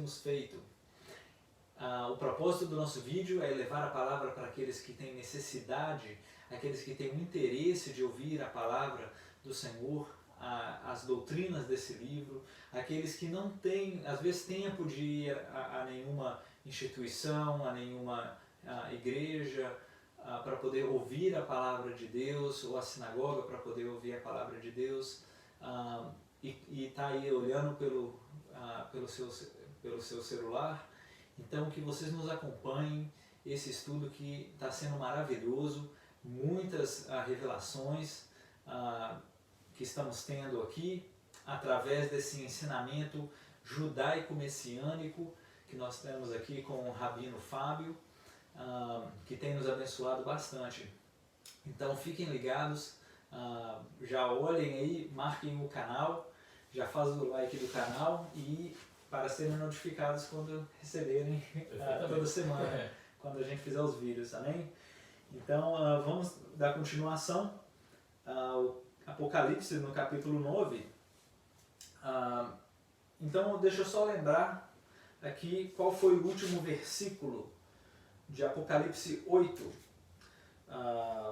temos feito. O propósito do nosso vídeo é levar a palavra para aqueles que têm necessidade, aqueles que têm o interesse de ouvir a palavra do Senhor, as doutrinas desse livro, aqueles que não têm, às vezes, tempo de ir a nenhuma instituição, a nenhuma igreja, para poder ouvir a palavra de Deus, ou a sinagoga para poder ouvir a palavra de Deus, e está aí olhando pelo seu celular. Então, que vocês nos acompanhem, esse estudo que está sendo maravilhoso, muitas revelações que estamos tendo aqui, através desse ensinamento judaico-messiânico que nós temos aqui com o Rabino Fábio, que tem nos abençoado bastante. Então fiquem ligados, já olhem aí, marquem o canal, já fazem o like do canal e para serem notificados quando receberem toda semana, quando a gente fizer os vídeos, amém? Então vamos dar continuação ao Apocalipse no capítulo 9. Então deixa eu só lembrar aqui qual foi o último versículo de Apocalipse 8.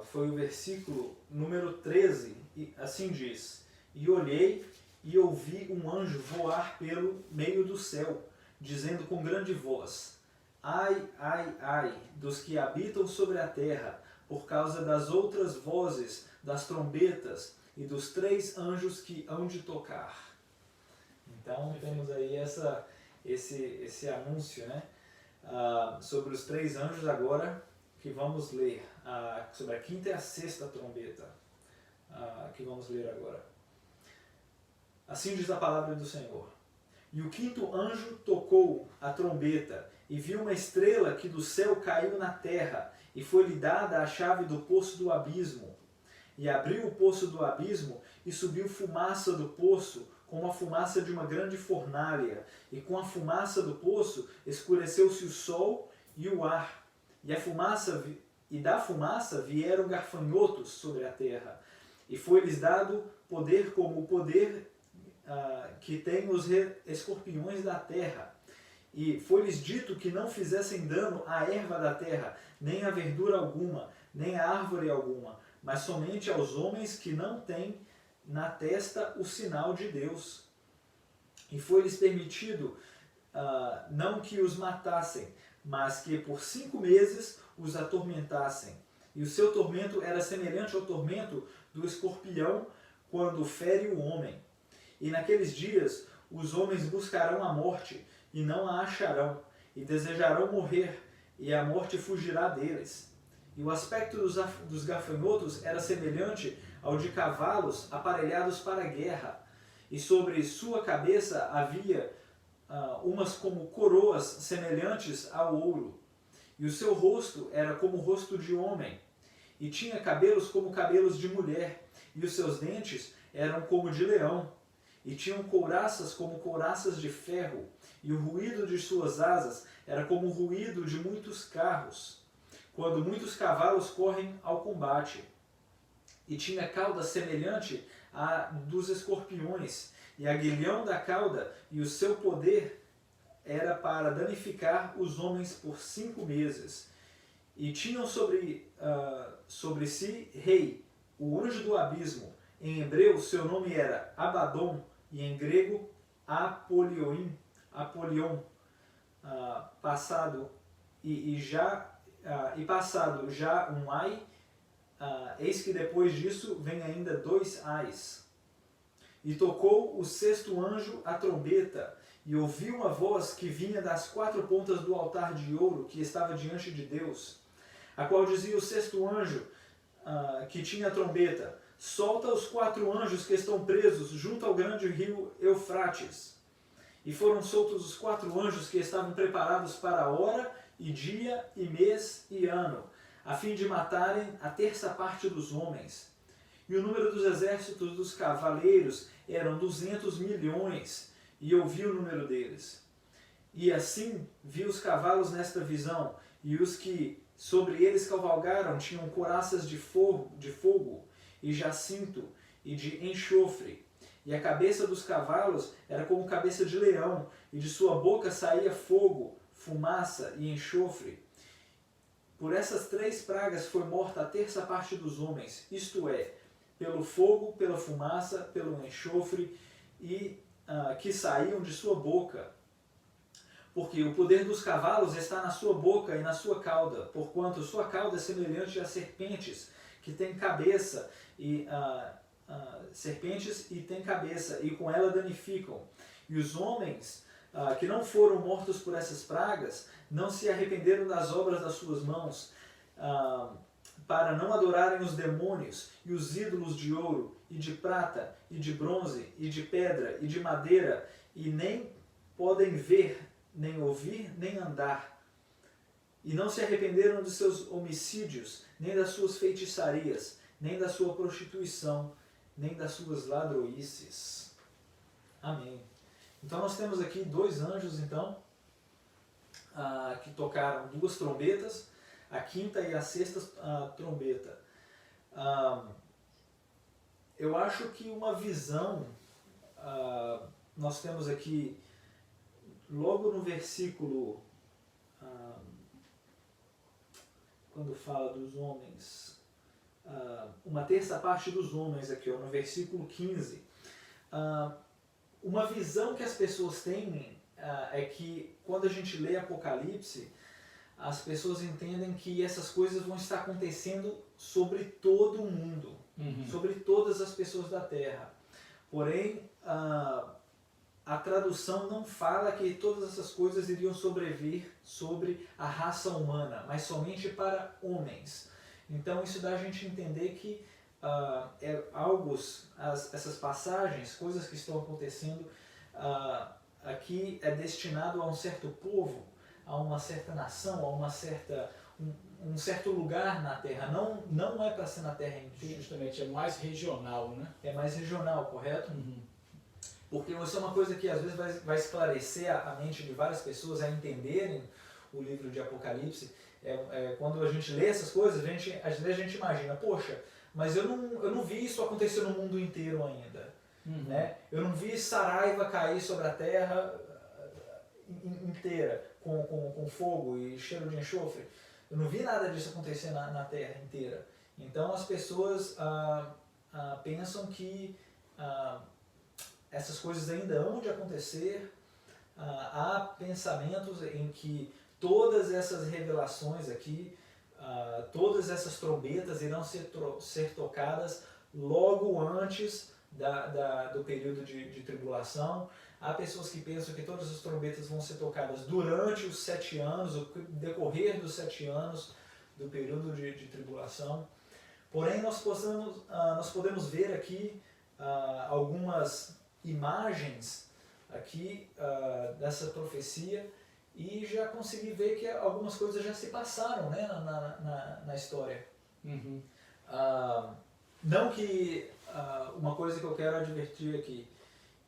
Foi o versículo número 13, e assim diz: E olhei e ouvi um anjo voar pelo meio do céu, dizendo com grande voz: Ai, ai, ai, dos que habitam sobre a terra, por causa das outras vozes, das trombetas e dos 3 anjos que hão de tocar. Então temos aí esse anúncio, né? Sobre os 3 anjos agora, que vamos ler, sobre a 5ª e a 6ª trombeta, que vamos ler agora. Assim diz a palavra do Senhor. E o 5º anjo tocou a trombeta, e viu uma estrela que do céu caiu na terra, e foi-lhe dada a chave do poço do abismo. E abriu o poço do abismo, e subiu fumaça do poço, como a fumaça de uma grande fornalha, e com a fumaça do poço escureceu-se o sol e o ar, e da fumaça vieram gafanhotos sobre a terra, e foi-lhes dado poder como o poder que tem os escorpiões da terra, e foi-lhes dito que não fizessem dano à erva da terra, nem à verdura alguma, nem à árvore alguma, mas somente aos homens que não têm na testa o sinal de Deus. E foi-lhes permitido não que os matassem, mas que por 5 meses os atormentassem. E o seu tormento era semelhante ao tormento do escorpião quando fere o homem. E naqueles dias os homens buscarão a morte e não a acharão, e desejarão morrer, e a morte fugirá deles. E o aspecto dos gafanhotos era semelhante ao de cavalos aparelhados para a guerra, e sobre sua cabeça havia umas como coroas semelhantes ao ouro, e o seu rosto era como o rosto de homem, e tinha cabelos como cabelos de mulher, e os seus dentes eram como de leão, e tinham couraças como couraças de ferro, e o ruído de suas asas era como o ruído de muitos carros, quando muitos cavalos correm ao combate. E tinha cauda semelhante à dos escorpiões, e aguilhão da cauda, e o seu poder era para danificar os homens por 5 meses. E tinham sobre si rei, o anjo do abismo. Em hebreu seu nome era Abaddon, e em grego Apolion, passado já um ai. Eis que depois disso vem ainda 2 ais. E tocou o 6º anjo a trombeta, e ouviu uma voz que vinha das 4 pontas do altar de ouro que estava diante de Deus, a qual dizia o 6º anjo que tinha a trombeta: solta os 4 anjos que estão presos junto ao grande rio Eufrates. E foram soltos os 4 anjos que estavam preparados para a hora, e dia, e mês, e ano, a fim de matarem a 1/3 parte dos homens. E o número dos exércitos dos cavaleiros eram 200 milhões, e eu vi o número deles. E assim vi os cavalos nesta visão, e os que sobre eles cavalgaram tinham couraças de fogo, e jacinto, e de enxofre, e a cabeça dos cavalos era como cabeça de leão, e de sua boca saía fogo, fumaça e enxofre. Por essas 3 pragas foi morta a terça parte dos homens, isto é, pelo fogo, pela fumaça, pelo enxofre, e que saíam de sua boca. Porque o poder dos cavalos está na sua boca e na sua cauda, porquanto sua cauda é semelhante a serpentes, que têm cabeça, e serpentes e têm cabeça, e com ela danificam. E os homens que não foram mortos por essas pragas, não se arrependeram das obras das suas mãos, para não adorarem os demônios e os ídolos de ouro, e de prata, e de bronze, e de pedra, e de madeira, e nem podem ver, nem ouvir, nem andar. E não se arrependeram de seus homicídios, nem das suas feitiçarias, nem da sua prostituição, nem das suas ladroices. Amém. Então nós temos aqui 2 anjos, então, que tocaram 2 trombetas, a 5ª e a 6ª trombeta. Eu acho que uma visão, nós temos aqui, logo no versículo, quando fala dos homens, uma terça parte dos homens aqui, no versículo 15, uma visão que as pessoas têm é que quando a gente lê Apocalipse, as pessoas entendem que essas coisas vão estar acontecendo sobre todo o mundo, sobre todas as pessoas da Terra. Porém, a tradução não fala que todas essas coisas iriam sobrevir sobre a raça humana, mas somente para homens. Então isso dá a gente entender que essas passagens, coisas que estão acontecendo aqui, é destinado a um certo povo, a uma certa nação, a um certo lugar na Terra. Não é para ser na Terra inteira. Justamente, é mais regional, né? É mais regional, correto? Porque isso é uma coisa que às vezes vai esclarecer a mente de várias pessoas a entenderem o livro de Apocalipse. Quando a gente lê essas coisas, às vezes a gente imagina, poxa, mas eu não vi isso acontecer no mundo inteiro ainda. Né? Eu não vi Saraiva cair sobre a terra inteira, com fogo e cheiro de enxofre. Eu não vi nada disso acontecer na terra inteira. Então as pessoas pensam que essas coisas ainda hão de acontecer. Há pensamentos em que todas essas revelações aqui, todas essas trombetas irão ser tocadas logo antes do período de tribulação. Há pessoas que pensam que todas as trombetas vão ser tocadas durante os 7 anos, o decorrer dos 7 anos do período de tribulação. Porém, nós podemos ver aqui algumas imagens aqui dessa profecia e já consegui ver que algumas coisas já se passaram, né, na história. Não que uma coisa que eu quero advertir aqui,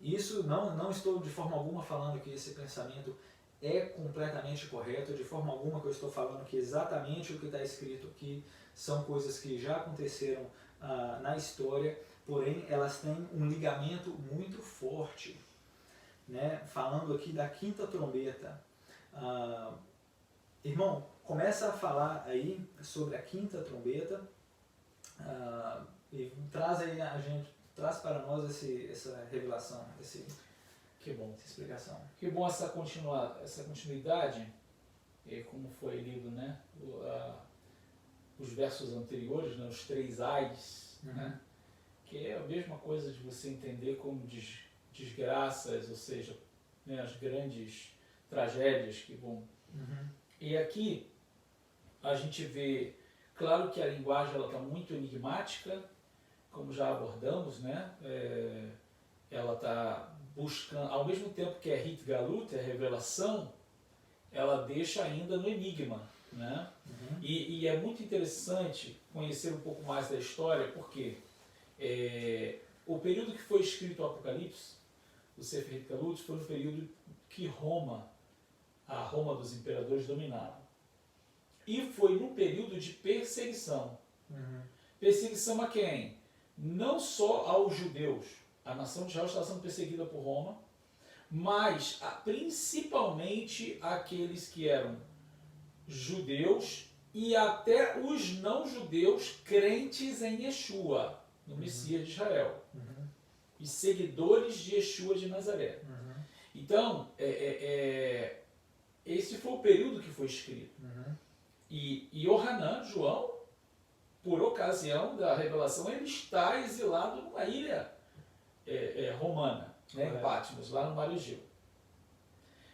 isso não estou de forma alguma falando que esse pensamento é completamente correto, de forma alguma que eu estou falando que exatamente o que está escrito aqui são coisas que já aconteceram na história, porém elas têm um ligamento muito forte, né? Falando aqui da 5ª trombeta. Irmão, começa a falar aí sobre a 5ª trombeta e traz para nós essa revelação, Que bom. essa explicação. Que bom essa continuidade, como foi lido, né? Os versos anteriores, né? Os 3 ais, né? Que é a mesma coisa de você entender como desgraças, ou seja, né? As grandes tragédias que vão... E aqui a gente vê, claro que a linguagem está muito enigmática, como já abordamos, né? Ela está buscando, ao mesmo tempo que é Hit Galut, é revelação, ela deixa ainda no enigma, né? E é muito interessante conhecer um pouco mais da história, porque o período que foi escrito o Apocalipse, o Sefer Hit Galut, foi um período que a Roma dos imperadores dominava. E foi num período de perseguição. Perseguição a quem? Não só aos judeus, A nação de Israel estava sendo perseguida por Roma, mas principalmente aqueles que eram judeus e até os não-judeus crentes em Yeshua, no Messias de Israel, e seguidores de Yeshua de Nazaré. Então, esse foi o período que foi escrito. E Yohanan, João, por ocasião da revelação, ele está exilado numa ilha romana, né, em Patmos, lá no Mar Egeu.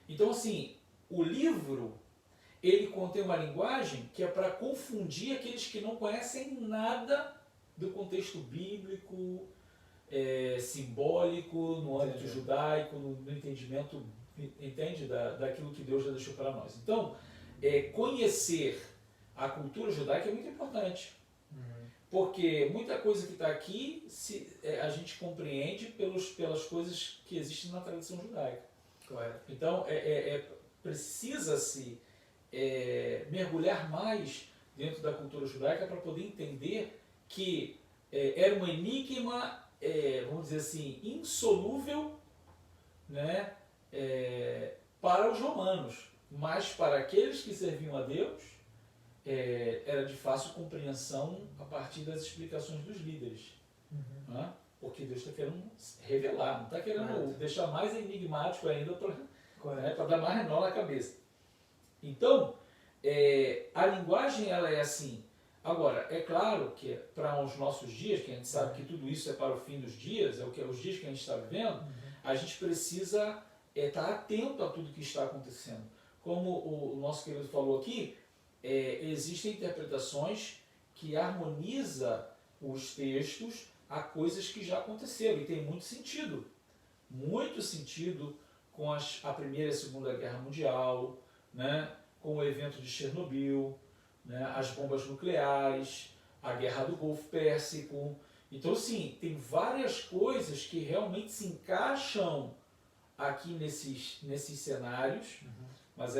Então, assim, o livro, ele contém uma linguagem que é para confundir aqueles que não conhecem nada do contexto bíblico, simbólico, no âmbito judaico, no entendimento, entende, daquilo que Deus já deixou para nós. Então, conhecer a cultura judaica é muito importante. Porque muita coisa que está aqui a gente compreende pelas coisas que existem na tradição judaica. Correto. Então, precisa-se mergulhar mais dentro da cultura judaica para poder entender que era um enigma, vamos dizer assim, insolúvel, né, para os romanos, mas para aqueles que serviam a Deus, era de fácil compreensão a partir das explicações dos líderes. Né? Porque Deus está querendo revelar, não está querendo deixar mais enigmático ainda para dar mais nó na cabeça. Então, a linguagem ela é assim. Agora, é claro que para os nossos dias, que a gente sabe que tudo isso é para o fim dos dias, os dias que a gente está vivendo, a gente precisa estar atento a tudo que está acontecendo. Como o nosso querido falou aqui, existem interpretações que harmonizam os textos a coisas que já aconteceram, e tem muito sentido com a Primeira e a Segunda Guerra Mundial, né, com o evento de Chernobyl, né, as bombas nucleares, a Guerra do Golfo Pérsico. Então, sim, tem várias coisas que realmente se encaixam aqui nesses cenários, mas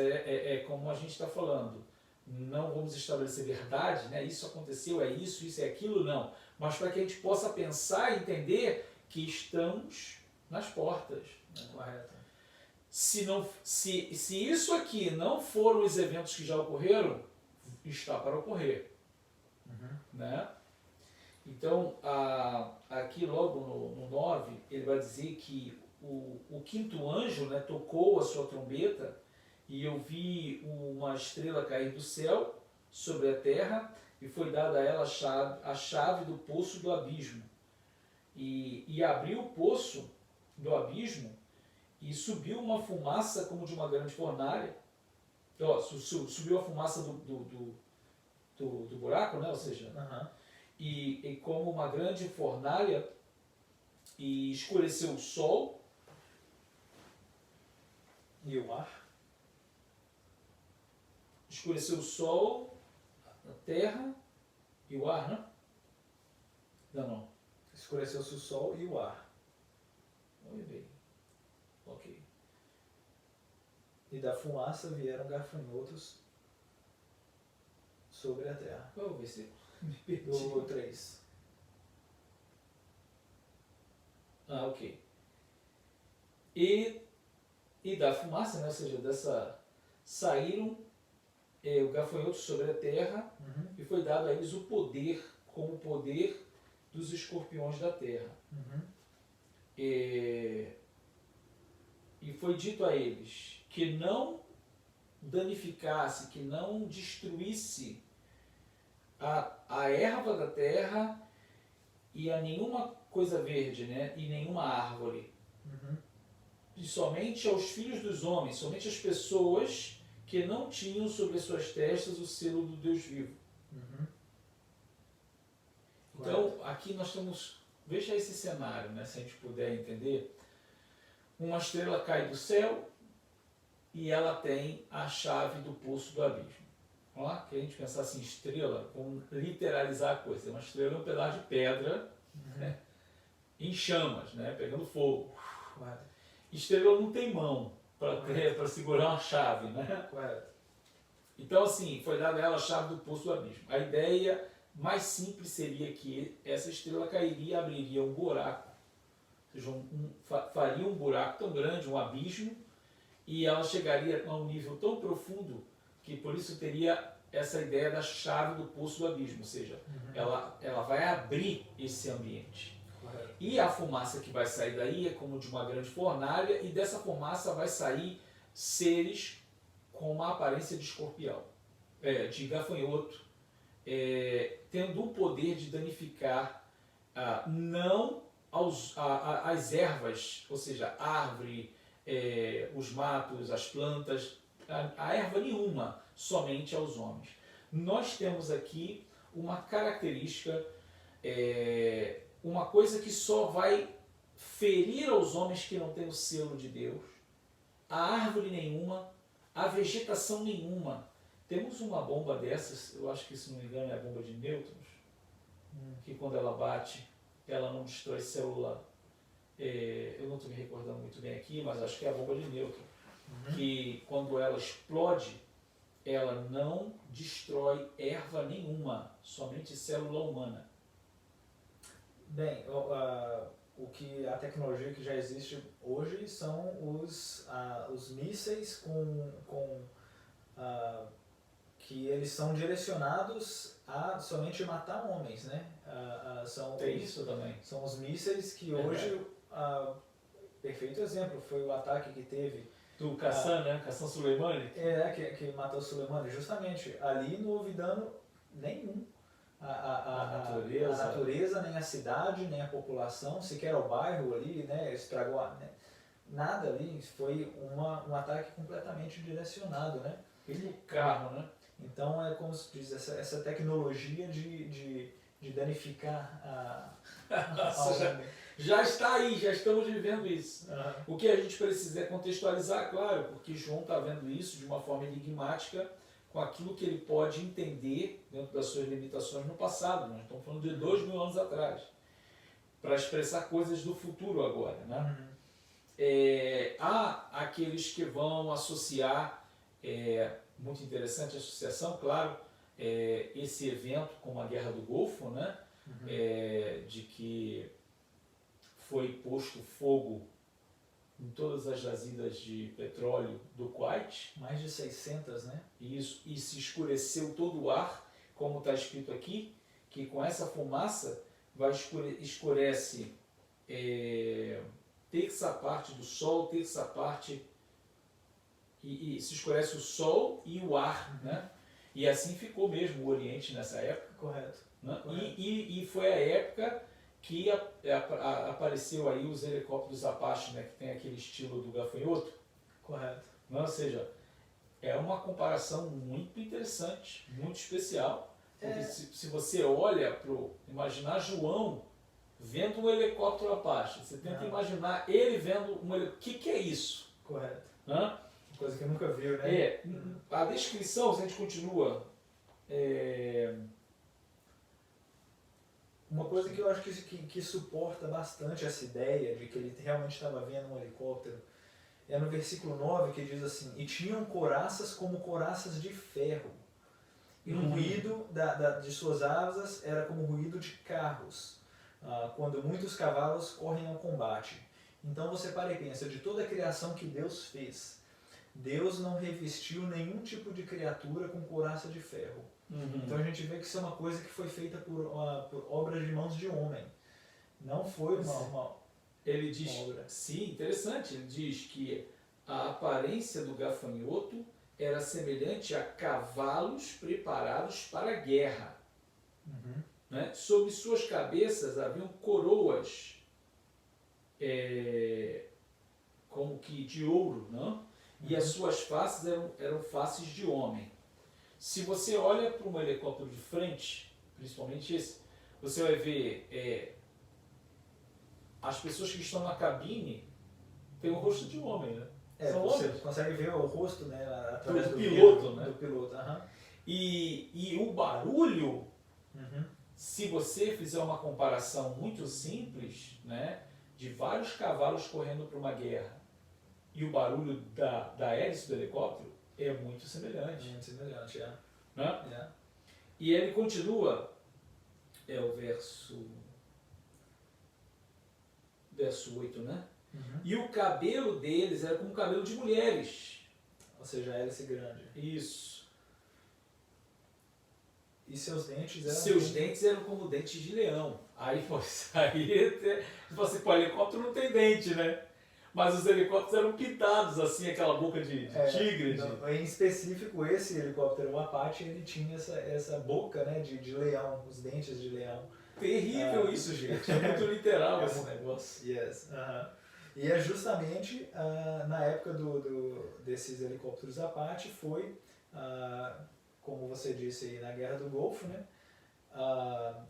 como a gente está falando, não vamos estabelecer verdade, né? Isso aconteceu, isso é aquilo, não. Mas para que a gente possa pensar e entender que estamos nas portas. Né? Correto. Se isso aqui não foram os eventos que já ocorreram, está para ocorrer. Né? Então, aqui logo no 9, ele vai dizer que o quinto anjo, né, tocou a sua trombeta, e eu vi uma estrela cair do céu sobre a terra, e foi dada a ela a chave do poço do abismo. E abriu o poço do abismo, e subiu uma fumaça como de uma grande fornalha. Subiu a fumaça do buraco, né? Ou seja, e como uma grande fornalha, e escureceu o sol e o ar. Escureceu o sol, a terra e o ar, né? Não. Escureceu-se o sol e o ar. Olha bem. Ok. E da fumaça vieram gafanhotos sobre a terra. Qual é o versículo? Do 3. Ok. E da fumaça, né? Ou seja, saíram o gafanhoto sobre a terra, e foi dado a eles o poder, como o poder dos escorpiões da terra. E foi dito a eles que não danificasse, que não destruísse a erva da terra e a nenhuma coisa verde, né? E nenhuma árvore. E somente aos filhos dos homens, somente as pessoas que não tinham sobre suas testas o selo do Deus vivo. Então, aqui nós temos, veja esse cenário, né, se a gente puder entender. Uma estrela cai do céu e ela tem a chave do poço do abismo. Vamos lá? Que a gente pensar assim, estrela, vamos literalizar a coisa. Uma estrela é um pedaço de pedra, né, em chamas, né, pegando fogo. Estrela não tem mão para segurar uma chave, né? Então, assim, foi dada a ela a chave do poço do abismo. A ideia mais simples seria que essa estrela cairia e abriria um buraco. Ou faria um buraco tão grande, um abismo, e ela chegaria a um nível tão profundo que por isso teria essa ideia da chave do poço do abismo, ou seja, ela vai abrir esse ambiente. Correto. E a fumaça que vai sair daí é como de uma grande fornalha, e dessa fumaça vai sair seres com uma aparência de escorpião, de gafanhoto, tendo o poder de danificar não as ervas, ou seja, a árvore, os matos, as plantas, a erva nenhuma, somente aos homens. Nós temos aqui uma característica, uma coisa que só vai ferir aos homens que não têm o selo de Deus, a árvore nenhuma, a vegetação nenhuma. Temos uma bomba dessas, eu acho que, se não me engano, é a bomba de nêutrons, que quando ela bate, ela não destrói célula. Eu não estou me recordando muito bem aqui, mas acho que é a bomba de nêutrons, que quando ela explode, ela não destrói erva nenhuma, somente célula humana. Bem, a tecnologia que já existe hoje são os mísseis que eles são direcionados a somente matar homens, né? Tem isso também. São os mísseis que hoje, perfeito exemplo, foi o ataque que teve do Qassam, né? Qassam Soleimani. Que matou Soleimani. Justamente, ali não houve dano nenhum. A natureza, nem a cidade, nem a população, sequer o bairro ali, né? Estragou nada ali. Foi um ataque completamente direcionado, né? E no carro, né? Então é como se diz, essa tecnologia de danificar já está aí, já estamos vivendo isso. O que a gente precisa é contextualizar, claro, porque João está vendo isso de uma forma enigmática, com aquilo que ele pode entender dentro das suas limitações no passado. Nós estamos falando de 2000 anos atrás, para expressar coisas do futuro agora, né? Há aqueles que vão associar, muito interessante a associação, claro, esse evento com a Guerra do Golfo, né? De que foi posto fogo em todas as jazidas de petróleo do Kuwait. Mais de 600, né? Isso, e se escureceu todo o ar, como está escrito aqui, que com essa fumaça escurece terça parte do sol, terça parte, e se escurece o sol e o ar, né? E assim ficou mesmo o Oriente nessa época. Correto. Né? Correto. E foi a época que apareceu aí os helicópteros Apache, né, que tem aquele estilo do gafanhoto. Correto. Né? Ou seja, é uma comparação muito interessante, muito especial. Porque se você olha imaginar João vendo um helicóptero Apache, você tenta imaginar ele vendo um helicóptero. O que é isso? Correto. Hã? Coisa que nunca viu, né? A descrição, se a gente continua... Uma coisa que eu acho que suporta bastante essa ideia de que ele realmente estava vendo um helicóptero é no versículo 9, que diz assim: e tinham couraças como couraças de ferro, e o ruído de suas asas era como o ruído de carros, quando muitos cavalos correm ao combate. Então você para e pensa, de toda a criação que Deus fez, Deus não revestiu nenhum tipo de criatura com couraça de ferro. Então a gente vê que isso é uma coisa que foi feita por obras de mãos de homem. Não foi uma ele diz, obra. Sim, interessante, ele diz que a aparência do gafanhoto era semelhante a cavalos preparados para a guerra. Né? Sobre suas cabeças haviam coroas como que de ouro, não? E as suas faces eram faces de homem. Se você olha para um helicóptero de frente, principalmente esse, você vai ver as pessoas que estão na cabine têm o rosto de homem, né? São você homens. consegue ver o rosto, né, através do piloto, vidro, né? do piloto. E o barulho, se você fizer uma comparação muito simples, né, de vários cavalos correndo para uma guerra e o barulho da hélice do helicóptero, é muito semelhante. Muito semelhante, Né? E ele continua, o verso verso 8, né? Uhum. E o cabelo deles era como o cabelo de mulheres. Ou seja, a hélice grande. Isso. E seus dentes eram... Seus dentes eram como dentes de leão. Aí, pô, isso aí, tipo assim, pô, helicóptero não tem dente, né? Mas os helicópteros eram pintados, assim, aquela boca de tigre. Não, em específico, esse helicóptero, o Apache, ele tinha essa boca, né, de leão, os dentes de leão. Terrível isso, gente. É muito literal esse negócio. Yes. E é justamente na época desses helicópteros Apache, foi, como você disse aí, na Guerra do Golfo, né,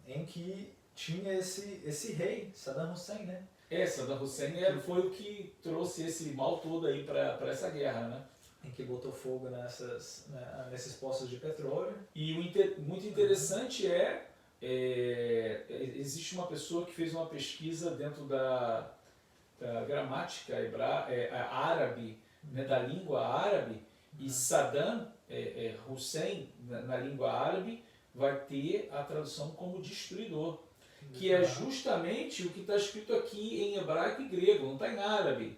em que tinha esse rei, Saddam Hussein, né? Saddam Hussein foi o que trouxe esse mal todo aí para essa guerra, né? Em que botou fogo nesses poços de petróleo. E muito interessante existe uma pessoa que fez uma pesquisa dentro da gramática árabe, né, da língua árabe, e Saddam Hussein, na língua árabe, vai ter a tradução como destruidor, que é justamente o que está escrito aqui em hebraico e grego, não está em árabe.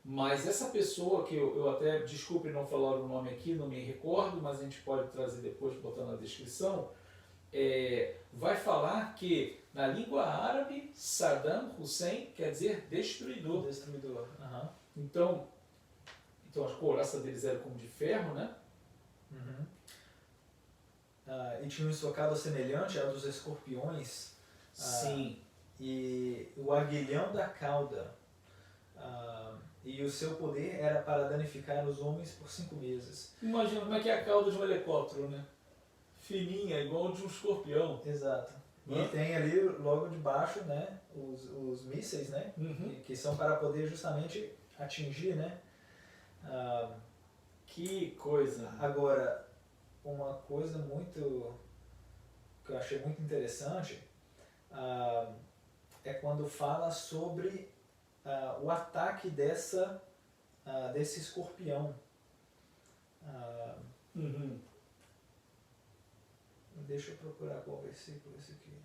Mas essa pessoa, que eu até, desculpe não falar o nome aqui, não me recordo, mas a gente pode trazer depois, botando na descrição, vai falar que na língua árabe, Saddam Hussein quer dizer destruidor. Destruidor. Então a couraça deles era como de ferro, né? Uhum. E tinha um estocado semelhante ao dos escorpiões. Sim. E o aguilhão da cauda. E o seu poder era para danificar os homens por 5 meses. Imagina como é que é a cauda de um helicóptero, né? Fininha, igual de um escorpião. Exato. E tem ali logo debaixo, né, os mísseis, né, que são para poder justamente atingir, né. Que coisa. Agora, uma coisa que eu achei muito interessante é quando fala sobre o ataque desse escorpião. Deixa eu procurar qual versículo esse aqui.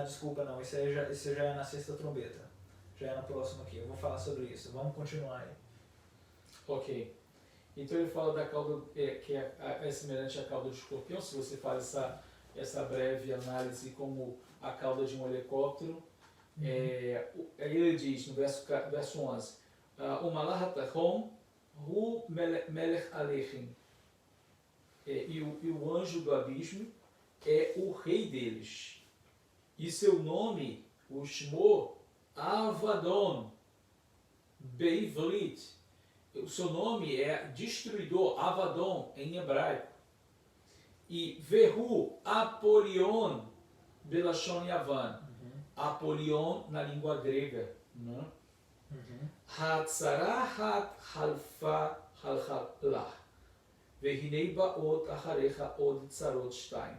Desculpa, não. Esse já é na sexta trombeta. Já é na próxima aqui. Eu vou falar sobre isso. Vamos continuar aí. Ok. Então ele fala da cauda, que é semelhante à cauda do escorpião. Se você faz essa breve análise como a cauda de um helicóptero, ele diz no verso 11: O Malahatahom Hu Melech Alechem. E o anjo do abismo é o rei deles. E seu nome, o Shmo Avadon Beivrit. O seu nome é destruidor, Avadon em hebraico. E Vehu Apolion Belashon Yavan. Apolion na língua grega. Hatzarahat Halfa Halchalah. Vehinei Baot Aharecha Od Tzarot Shtaim.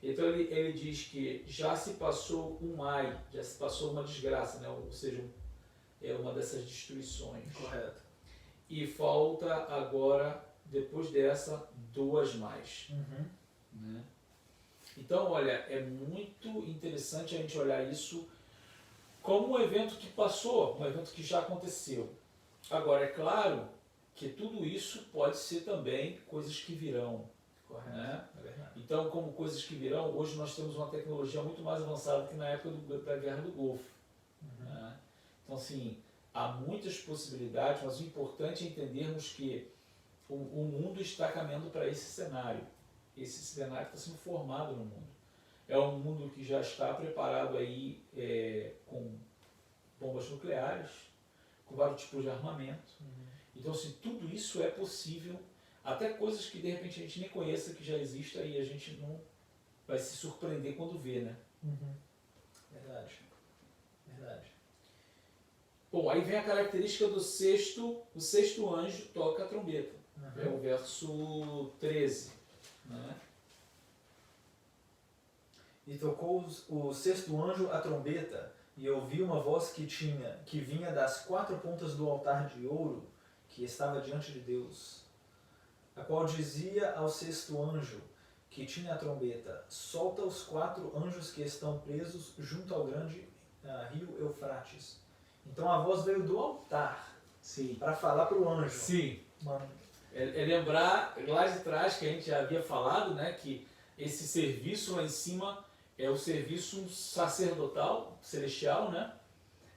Então ele diz que já se passou um ai, já se passou uma desgraça, né? Ou seja, é uma dessas destruições. Correto. E falta agora, depois dessa, 2 mais. Né? Então, olha, é muito interessante a gente olhar isso como um evento que passou, um evento que já aconteceu. Agora, é claro que tudo isso pode ser também coisas que virão. Correto. Né? É verdade. Então, como coisas que virão, hoje nós temos uma tecnologia muito mais avançada que na época da Guerra do Golfo. Né? Então, assim, há muitas possibilidades, mas o importante é entendermos que o mundo está caminhando para esse cenário. Esse cenário está sendo formado no mundo. É um mundo que já está preparado aí com bombas nucleares, com vários tipos de armamento. Então, assim, tudo isso é possível, até coisas que de repente a gente nem conheça que já existem e a gente não vai se surpreender quando vê, né? Verdade. Verdade. Bom, aí vem a característica do o sexto anjo toca a trombeta. É o verso 13. Né? E tocou o sexto anjo a trombeta, e ouvi uma voz que vinha das 4 pontas do altar de ouro que estava diante de Deus, a qual dizia ao sexto anjo, que tinha a trombeta, solta os 4 anjos que estão presos junto ao grande rio Eufrates. Então a voz veio do altar para falar para o anjo. Sim. Mano. É lembrar lá de trás que a gente já havia falado, né, que esse serviço lá em cima é o serviço sacerdotal, celestial, né?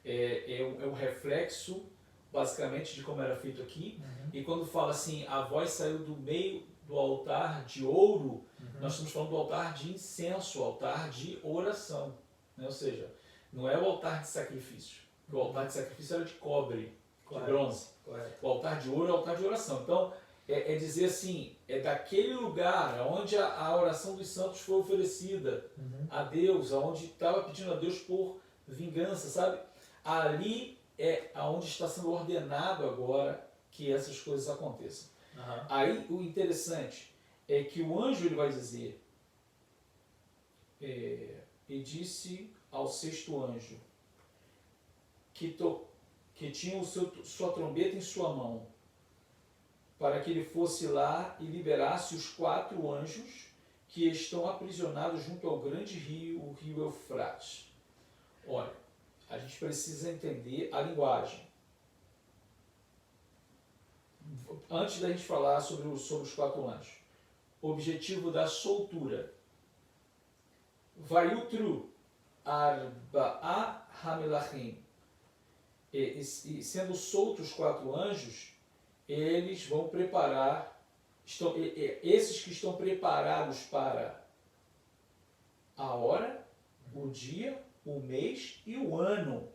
É um reflexo, basicamente, de como era feito aqui. E quando fala assim, a voz saiu do meio do altar de ouro, nós estamos falando do altar de incenso, altar de oração. Né? Ou seja, não é o altar de sacrifício. O altar de sacrifício era de cobre, de bronze. Correto. O altar de ouro é o altar de oração. Então, é dizer assim, é daquele lugar onde a oração dos santos foi oferecida a Deus, onde estava pedindo a Deus por vingança, sabe? Ali é aonde está sendo ordenado agora que essas coisas aconteçam. Aí o interessante é que o anjo ele vai dizer, e disse ao 6º anjo, que tinha sua trombeta em sua mão, para que ele fosse lá e liberasse os 4 anjos que estão aprisionados junto ao grande rio, o rio Eufrates. Olha, a gente precisa entender a linguagem. Antes da gente falar sobre os 4 anjos, o objetivo da soltura. Vayutru arba'a hamelachim. E sendo soltos 4 anjos, eles vão preparar, esses que estão preparados para a hora, o dia, o mês e o ano.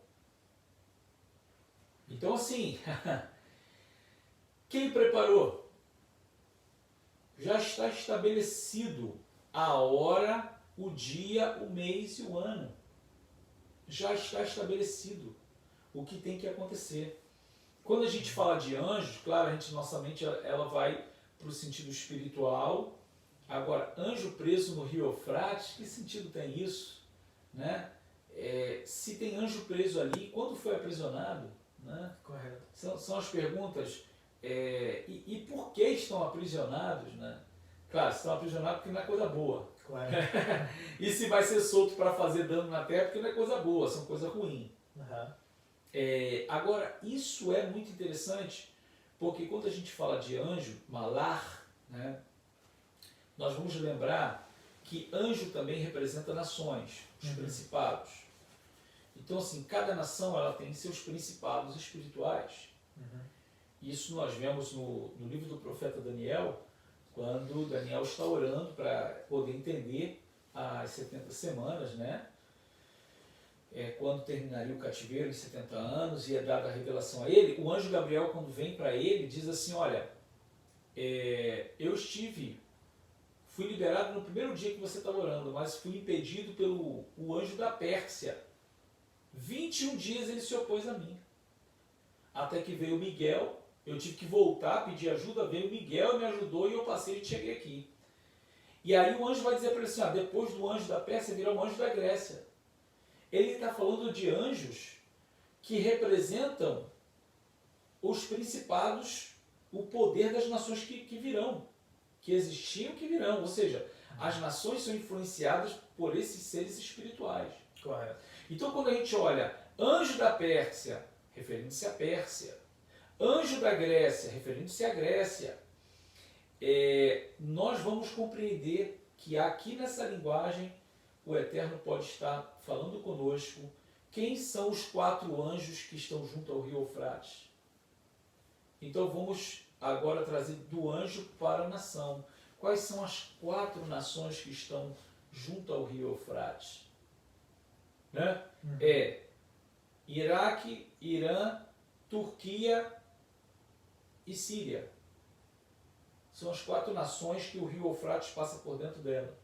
Então assim, quem preparou? Já está estabelecido a hora, o dia, o mês e o ano. Já está estabelecido o que tem que acontecer. Quando a gente fala de anjos, claro, nossa mente ela vai para o sentido espiritual. Agora, anjo preso no rio Eufrates, que sentido tem isso? Né? Se tem anjo preso ali, quando foi aprisionado? Né? Correto. São as perguntas. E por que estão aprisionados? Né? Claro, estão aprisionados porque não é coisa boa. E se vai ser solto para fazer dano na terra, porque não é coisa boa, são coisa ruim. Agora, isso é muito interessante, porque quando a gente fala de anjo, malar, né, nós vamos lembrar que anjo também representa nações, os principados. Então, assim, cada nação ela tem seus principados espirituais. Isso nós vemos no livro do profeta Daniel, quando Daniel está orando para poder entender as 70 semanas, né? Quando terminaria o cativeiro em 70 anos e é dada a revelação a ele, o anjo Gabriel, quando vem para ele, diz assim, olha, eu fui liberado no primeiro dia que você estava orando, mas fui impedido pelo anjo da Pérsia. 21 dias ele se opôs a mim. Até que veio Miguel, eu tive que voltar, pedir ajuda, veio Miguel, me ajudou e eu passei e cheguei aqui. E aí o anjo vai dizer para ele assim, depois do anjo da Pérsia virá um anjo da Grécia. Ele está falando de anjos que representam os principados, o poder das nações que virão, que existiam, que virão. Ou seja, as nações são influenciadas por esses seres espirituais. Correto. Então, quando a gente olha anjo da Pérsia, referindo-se à Pérsia, anjo da Grécia, referindo-se à Grécia, nós vamos compreender que aqui nessa linguagem o Eterno pode estar falando conosco quem são os 4 anjos que estão junto ao rio Eufrates. Então vamos agora trazer do anjo para a nação. Quais são as 4 nações que estão junto ao rio Eufrates? Né? Iraque, Irã, Turquia e Síria. São as 4 nações que o rio Eufrates passa por dentro dela.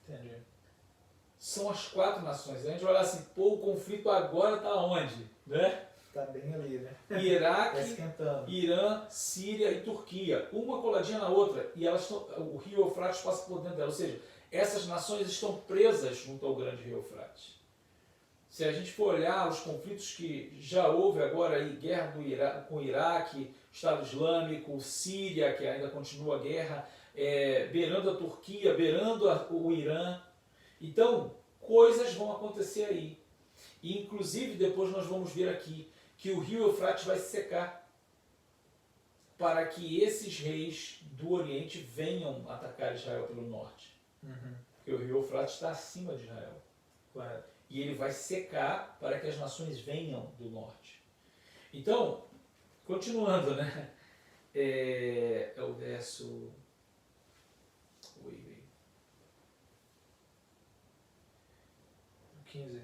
Entendi. São as 4 nações. A gente vai olhar assim, o conflito agora está onde? Né? Está bem ali, né? Iraque, Irã, Síria e Turquia. Uma coladinha na outra. E o rio Eufrates passa por dentro dela. Ou seja, essas nações estão presas junto ao grande rio Eufrates. Se a gente for olhar os conflitos que já houve agora aí, guerra com o Iraque, Estado Islâmico, Síria, que ainda continua a guerra, beirando a Turquia, beirando o Irã. Então, coisas vão acontecer aí. E, inclusive, depois nós vamos ver aqui que o rio Eufrates vai se secar para que esses reis do Oriente venham atacar Israel pelo norte. Porque o rio Eufrates está acima de Israel. Correto. E ele vai secar para que as nações venham do norte. Então, continuando, né? É o verso... Oi. 15.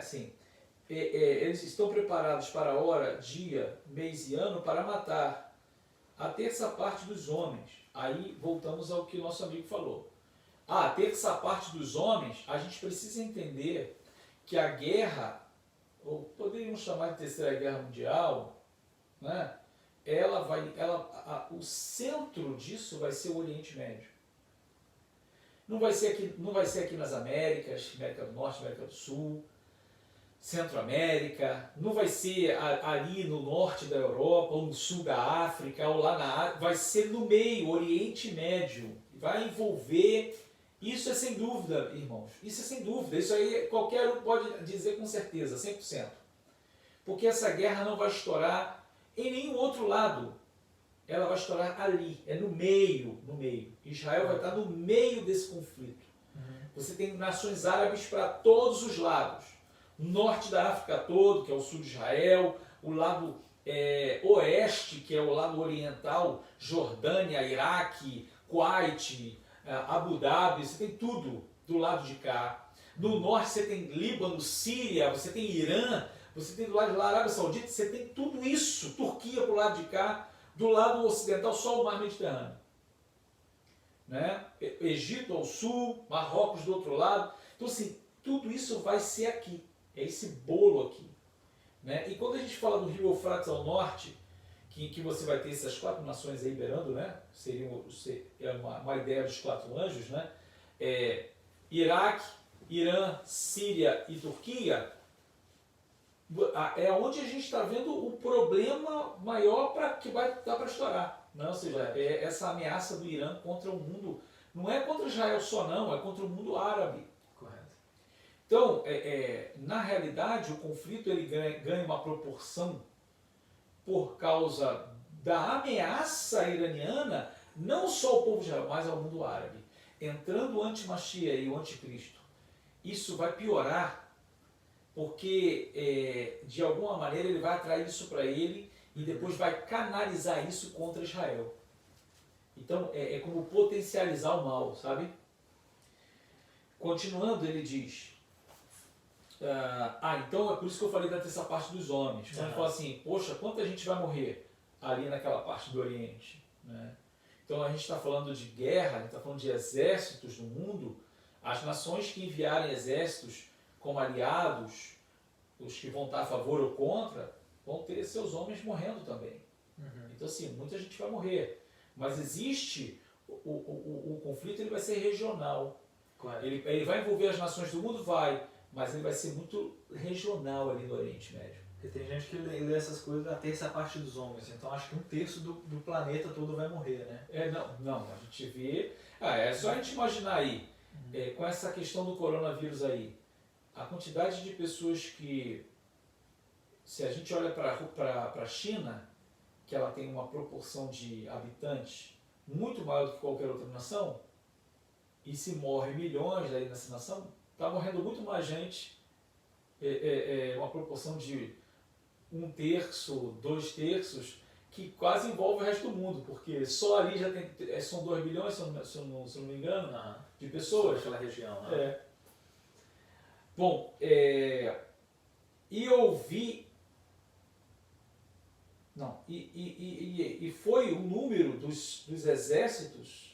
Sim. Eles estão preparados para a hora, dia, mês e ano para matar a terça parte dos homens. Aí voltamos ao que o nosso amigo falou. A terça parte dos homens, a gente precisa entender que a guerra, ou poderíamos chamar de Terceira Guerra Mundial, né? O centro disso vai ser o Oriente Médio. Não vai ser aqui nas Américas, América do Norte, América do Sul, Centro-América, não vai ser ali no norte da Europa, ou no sul da África, ou lá na Ásia, vai ser no meio, Oriente Médio. Vai envolver, isso é sem dúvida, irmãos, isso é sem dúvida, isso aí qualquer um pode dizer com certeza, 100%. Porque essa guerra não vai estourar em nenhum outro lado, ela vai estourar ali, é no meio. Israel vai estar no meio desse conflito. Você tem nações árabes para todos os lados. O norte da África todo, que é o sul de Israel, o lado oeste, que é o lado oriental, Jordânia, Iraque, Kuwait, Abu Dhabi, você tem tudo do lado de cá. No norte você tem Líbano, Síria, você tem Irã, você tem do lado de lá Arábia Saudita, você tem tudo isso, Turquia para o lado de cá, do lado ocidental só o mar Mediterrâneo. Né? Egito ao sul, Marrocos do outro lado. Então assim, tudo isso vai ser aqui. É esse bolo aqui. Né? E quando a gente fala do rio Eufrates ao norte, que você vai ter essas 4 nações aí beirando, né? Seria uma ideia dos 4 anjos, né? Iraque, Irã, Síria e Turquia, é onde a gente está vendo o problema maior que vai dar para estourar. Não, ou seja, é essa ameaça do Irã contra o mundo, não é contra Israel só não, é contra o mundo árabe. Então, na realidade, o conflito ele ganha uma proporção por causa da ameaça iraniana, não só ao povo de Israel, mas ao mundo árabe. Entrando o anti-Mashiach e o anticristo, isso vai piorar, porque de alguma maneira ele vai atrair isso para ele e depois vai canalizar isso contra Israel. Então, é como potencializar o mal, sabe? Continuando, ele diz... então é por isso que eu falei da terça parte dos homens. Quando ele fala assim, poxa, quanta gente vai morrer ali naquela parte do Oriente? Né? Então a gente está falando de guerra, a gente está falando de exércitos no mundo. As nações que enviarem exércitos como aliados, os que vão estar a favor ou contra, vão ter seus homens morrendo também. Então assim, muita gente vai morrer. Mas existe, o conflito ele vai ser regional. Ele vai envolver as nações do mundo? Vai. Mas ele vai ser muito regional ali no Oriente Médio. Porque tem gente que lê essas coisas da terça parte dos homens, então acho que 1/3 do planeta todo vai morrer, né? Não, a gente vê... é só a gente imaginar aí, com essa questão do coronavírus aí, a quantidade de pessoas que... Se a gente olha para a China, que ela tem uma proporção de habitantes muito maior do que qualquer outra nação, e se morre milhões aí nessa nação, está morrendo muito mais gente, uma proporção de 1/3, 2/3, que quase envolve o resto do mundo, porque só ali já tem, são 2 bilhões, se eu não me engano, de pessoas. Naquela região. Né? Bom, e eu vi... Não, e foi o número dos exércitos...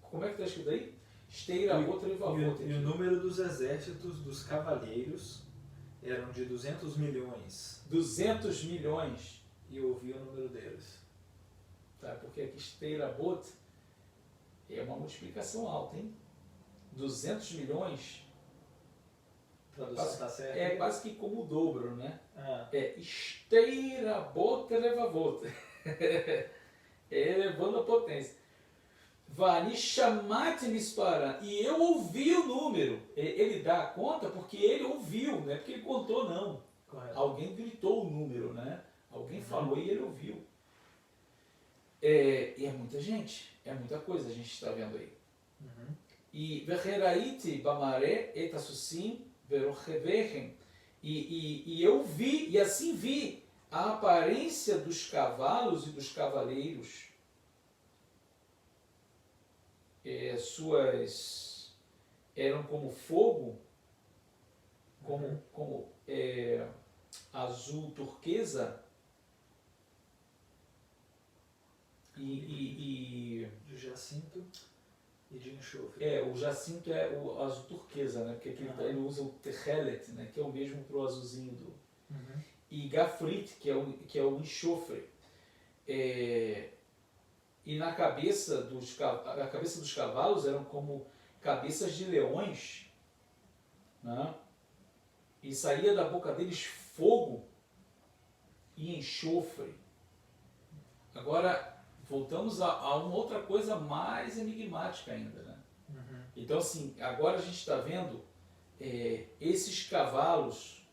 Como é que está escrito aí? Esteira, outra e valor. E o número dos exércitos dos cavaleiros eram de 200 milhões. 200 milhões. E eu ouvi o número deles. Tá, porque aqui Esteira, outra é uma multiplicação alta, hein? 200 milhões. Tradução está certa? É quase que como o dobro, né? É esteira bota levavota. É elevando a potência. Vani chamate mispara. E eu ouvi o número. Ele dá conta porque ele ouviu, não é porque ele contou, não. Correto. Alguém gritou o número, né? Alguém falou e ele ouviu. E é muita gente, é muita coisa a gente está vendo aí. E Vecheraiti Bamare Etasusim Verochevechem. E eu vi, e assim vi, a aparência dos cavalos e dos cavaleiros. Suas eram como fogo, como azul turquesa De jacinto e de enxofre. o jacinto é o azul turquesa, né? Porque aqui ele usa o terrelet, né? Que é o mesmo para o azulzinho do. E gafrit, que é o enxofre. E na cabeça dos cavalos eram como cabeças de leões, né? E saía da boca deles fogo e enxofre. Agora, voltamos a uma outra coisa mais enigmática ainda, né? Então, assim, agora a gente está vendo esses cavalos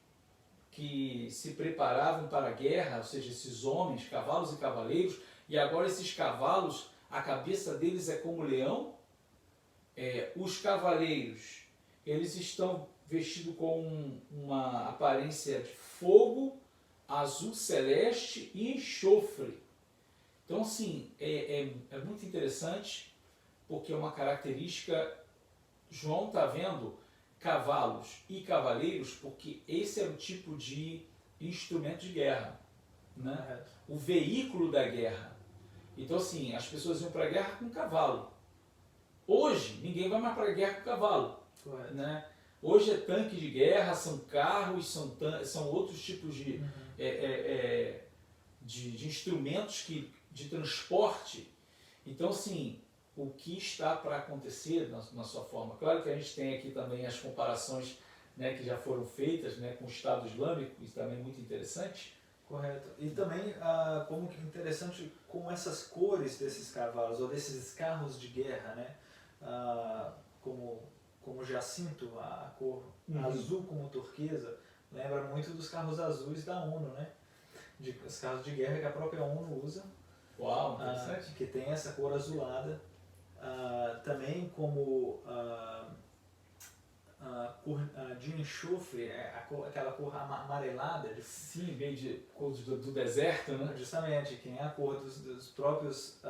que se preparavam para a guerra, ou seja, esses homens, cavalos e cavaleiros, e agora esses cavalos, a cabeça deles é como leão. Os cavaleiros, eles estão vestidos com uma aparência de fogo, azul celeste e enxofre. Então, assim, é muito interessante, porque é uma característica. João está vendo cavalos e cavaleiros, porque esse era o tipo de instrumento de guerra, né? O veículo da guerra. Então, assim, as pessoas iam para a guerra com cavalo. Hoje, ninguém vai mais para a guerra com cavalo. Né? Hoje é tanque de guerra, são carros, são outros tipos de instrumentos de transporte. Então, assim, o que está para acontecer na sua forma? Claro que a gente tem aqui também as comparações, né, que já foram feitas, né, com o Estado Islâmico, isso também é muito interessante. Correto. E também, como que interessante, com essas cores desses cavalos, ou desses carros de guerra, né? Como jacinto, a cor azul como turquesa, lembra muito dos carros azuis da ONU, né? Os carros de guerra que a própria ONU usa. Uau, interessante. Que tem essa cor azulada. Também como cor de enxofre, aquela cor amarelada. Sim, vem de cor do deserto, né? Justamente, que é a cor dos próprios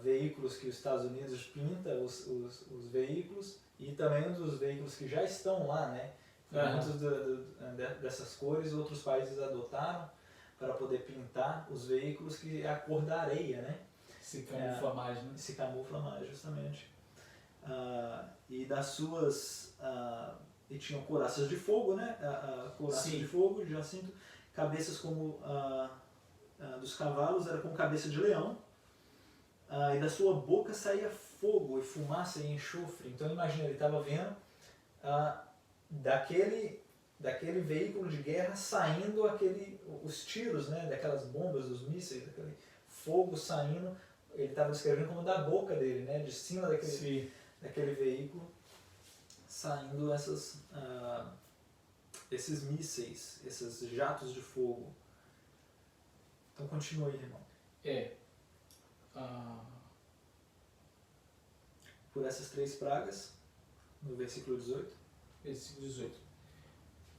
veículos que os Estados Unidos pinta, os veículos, e também dos veículos que já estão lá, né? Muitas dessas cores outros países adotaram para poder pintar os veículos, que é a cor da areia, né? Se camufla mais, né? Se camufla mais, justamente. E das suas... e tinham couraças de fogo, né? Couraças de fogo, de jacinto. Cabeças como dos cavalos, era com cabeça de leão. E da sua boca saía fogo e fumaça e enxofre. Então imagina, ele estava vendo daquele veículo de guerra saindo os tiros, né? Daquelas bombas, dos mísseis, daquele fogo saindo. Ele estava descrevendo como da boca dele, né? De cima daquele veículo, saindo esses mísseis, esses jatos de fogo. Então continua aí, irmão. Por essas 3 pragas, no versículo 18. Versículo 18.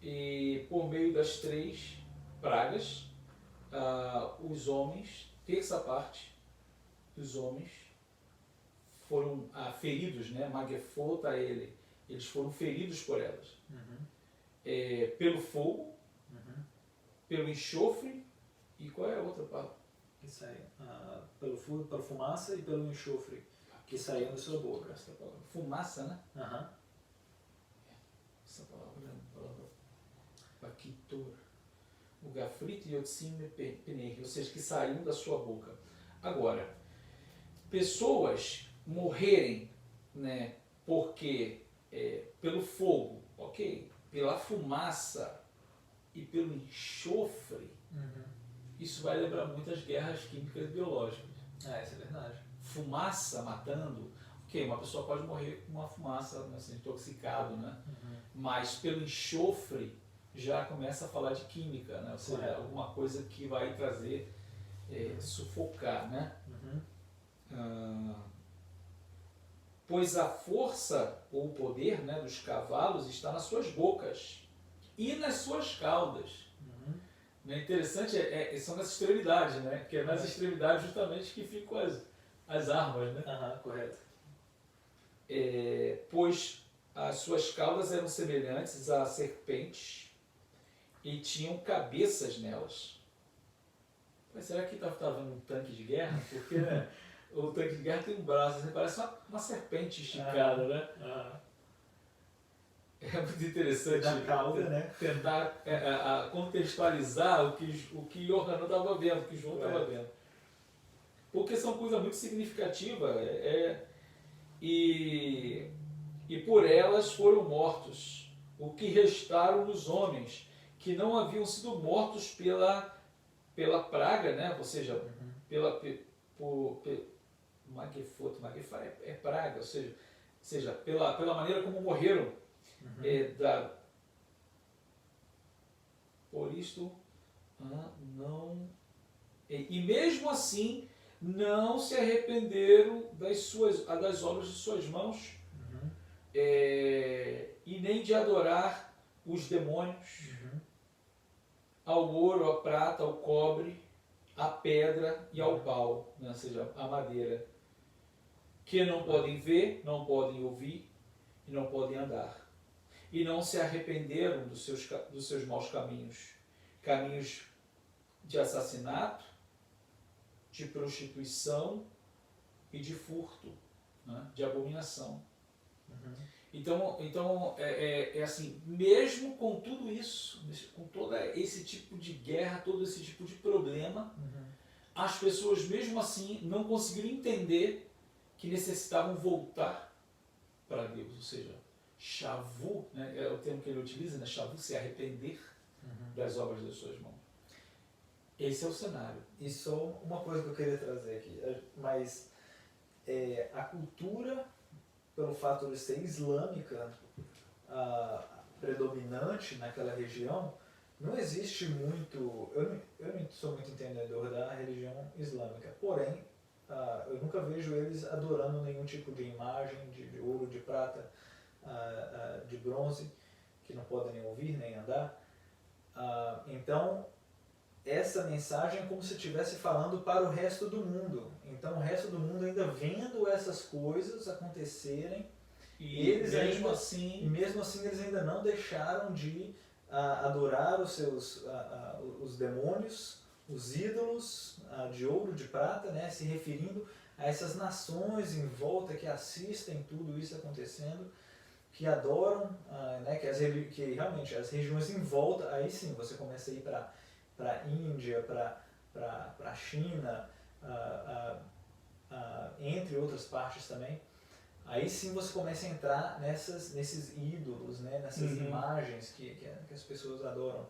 E por meio das 3 pragas, os homens, terça parte dos homens, foram feridos, né? Magefota eles foram feridos por elas. Pelo fogo, pelo enxofre, e qual é a outra palavra? Que sai, pelo fogo, pela fumaça e pelo enxofre que saíam da sua boca. Essa palavra. Fumaça, né? Essa palavra é uma palavra paquitor. O gafrit e yotzim penei, ou seja, que saíam da sua boca. Agora, pessoas morrerem, né, porque pelo fogo, ok, pela fumaça e pelo enxofre, isso vai lembrar muito as guerras químicas e biológicas. Isso é verdade. Fumaça matando, ok, uma pessoa pode morrer com uma fumaça, assim, intoxicado, né? Mas pelo enxofre já começa a falar de química, né? Ou seja, alguma coisa que vai trazer, sufocar, né? Pois a força ou o poder, né, dos cavalos está nas suas bocas e nas suas caudas. É interessante, são nas extremidades, né? Que é nas extremidades justamente que ficam as armas, né? Correto. Pois as suas caudas eram semelhantes a serpentes e tinham cabeças nelas. Mas será que está vendo um tanque de guerra? Porque, né, o tanque de guerra tem um braço, assim, parece uma serpente esticada, né? É muito interessante da cauda, né? tentar contextualizar o que Yohanan estava vendo, o que João estava vendo. Porque são coisas muito significativas e por elas foram mortos, o que restaram dos homens, que não haviam sido mortos pela praga, né? Ou seja, Magefá é praga, ou seja, pela maneira como morreram. Por isto, não. E mesmo assim, não se arrependeram das obras de suas mãos, e nem de adorar os demônios, ao ouro, à prata, ao cobre, à pedra e ao pau, né? Ou seja, à madeira, que não podem ver, não podem ouvir e não podem andar. E não se arrependeram dos seus maus caminhos, caminhos de assassinato, de prostituição e de furto, né? De abominação. Então assim, mesmo com tudo isso, com todo esse tipo de guerra, todo esse tipo de problema, as pessoas mesmo assim não conseguiram entender que necessitavam voltar para Deus, ou seja, shavu, né, é o termo que ele utiliza, né, shavu, se arrepender das obras das suas mãos. Esse é o cenário. E só uma coisa que eu queria trazer aqui, mas a cultura, pelo fato de ser islâmica, predominante naquela região, não existe muito, eu não sou muito entendedor da religião islâmica, porém, eu nunca vejo eles adorando nenhum tipo de imagem de ouro, de prata, de bronze, que não podem nem ouvir, nem andar. Então, essa mensagem é como se estivesse falando para o resto do mundo. Então, o resto do mundo ainda vendo essas coisas acontecerem, e mesmo assim eles ainda não deixaram de adorar os demônios, os ídolos de ouro, de prata, né, se referindo a essas nações em volta que assistem tudo isso acontecendo, que adoram, né, que realmente as regiões em volta, aí sim você começa a ir para a Índia, para a China, entre outras partes também. Aí sim você começa a entrar nesses ídolos, né, nessas imagens que as pessoas adoram.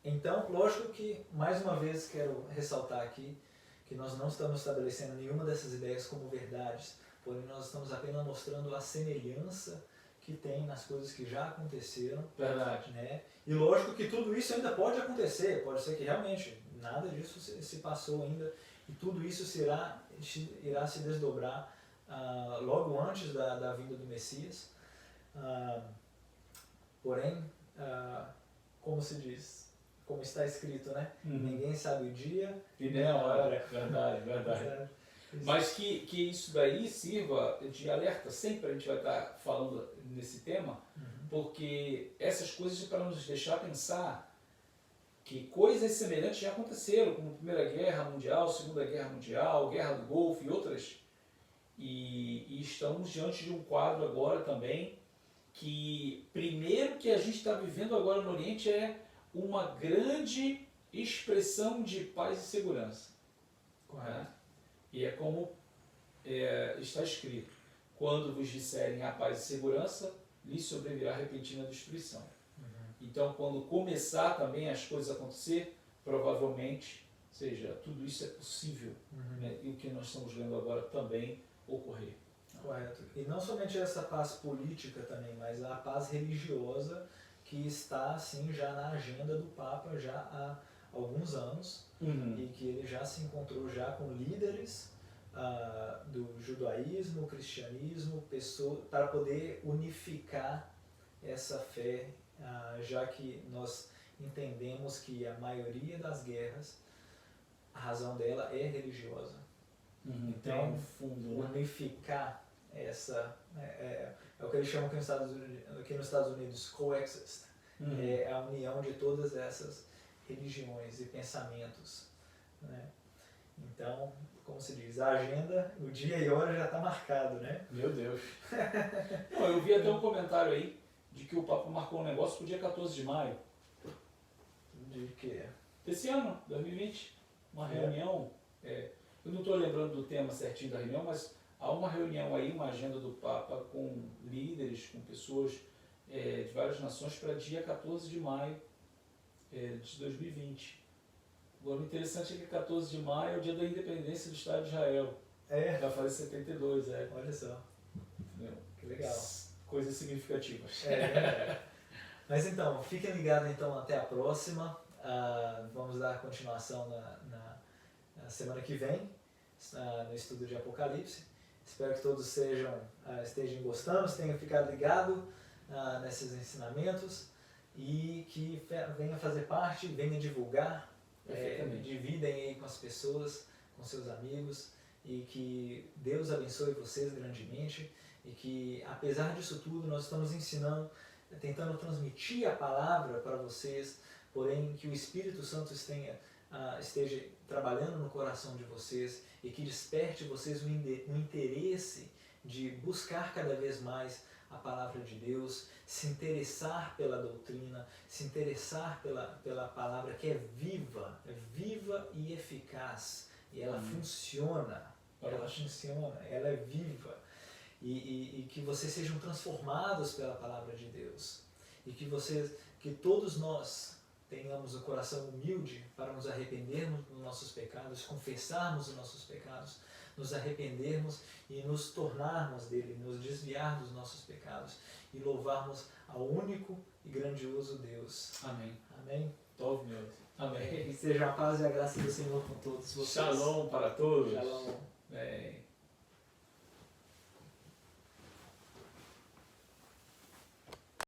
Então, lógico que, mais uma vez, quero ressaltar aqui que nós não estamos estabelecendo nenhuma dessas ideias como verdades, porém nós estamos apenas mostrando a semelhança que tem nas coisas que já aconteceram. Verdade. Né? E lógico que tudo isso ainda pode acontecer, pode ser que realmente nada disso se passou ainda, e tudo isso irá se desdobrar logo antes da vinda do Messias. Porém, como se diz, como está escrito, né? Ninguém sabe o dia e nem a hora. Verdade. Mas que isso daí sirva de alerta. Sempre a gente vai estar falando nesse tema, porque essas coisas é para nos deixar pensar que coisas semelhantes já aconteceram, como a Primeira Guerra Mundial, Segunda Guerra Mundial, Guerra do Golfo e outras. E estamos diante de um quadro agora também que, primeiro, que a gente está vivendo agora no Oriente é uma grande expressão de paz e segurança. Correto. E é como está escrito: quando vos disserem a paz e segurança, lhes sobrevirá repentina destruição. Então, quando começar também as coisas a acontecer, provavelmente, ou seja, tudo isso é possível, né? E o que nós estamos vendo agora também ocorrer. Correto. E não somente essa paz política também, mas a paz religiosa que está assim já na agenda do Papa já há alguns anos e que ele já se encontrou já com líderes do judaísmo, cristianismo, para poder unificar essa fé, já que nós entendemos que a maioria das guerras, a razão dela é religiosa. Então, unificar essa é o que eles chamam aqui nos Estados Unidos coexist, é a união de todas essas religiões e pensamentos, né? Então, como se diz, a agenda, o dia e hora já está marcado, né? Meu Deus. Não, eu vi até um comentário aí de que o Papa marcou um negócio para o dia 14 de maio. De quê? Desse ano, 2020, uma reunião. Eu não estou lembrando do tema certinho da reunião, mas há uma reunião aí, uma agenda do Papa com líderes, com pessoas de várias nações para dia 14 de maio de 2020. Agora, o interessante é que 14 de maio é o dia da independência do Estado de Israel. Vai fazer 72, Olha só. Entendeu? Que legal. Coisas significativas. Mas então, fiquem ligados então até a próxima. Vamos dar continuação na semana que vem, no estudo de Apocalipse. Espero que todos estejam gostando, tenham ficado ligados nesses ensinamentos e que venham fazer parte, venham divulgar, dividem aí com as pessoas, com seus amigos, e que Deus abençoe vocês grandemente e que, apesar disso tudo, nós estamos ensinando, tentando transmitir a palavra para vocês, porém que o Espírito Santo esteja trabalhando no coração de vocês e que desperte vocês um interesse de buscar cada vez mais a palavra de Deus, se interessar pela doutrina, se interessar pela palavra que é viva e eficaz, e ela funciona, ela é viva, e que vocês sejam transformados pela palavra de Deus, e que todos nós tenhamos o coração humilde para nos arrependermos dos nossos pecados, confessarmos os nossos pecados, nos arrependermos e nos tornarmos dele, nos desviar dos nossos pecados e louvarmos ao único e grandioso Deus. Amém. Amém. Tov meu. Amém. Que seja a paz e a graça do Senhor com todos vocês. Shalom para todos. Shalom.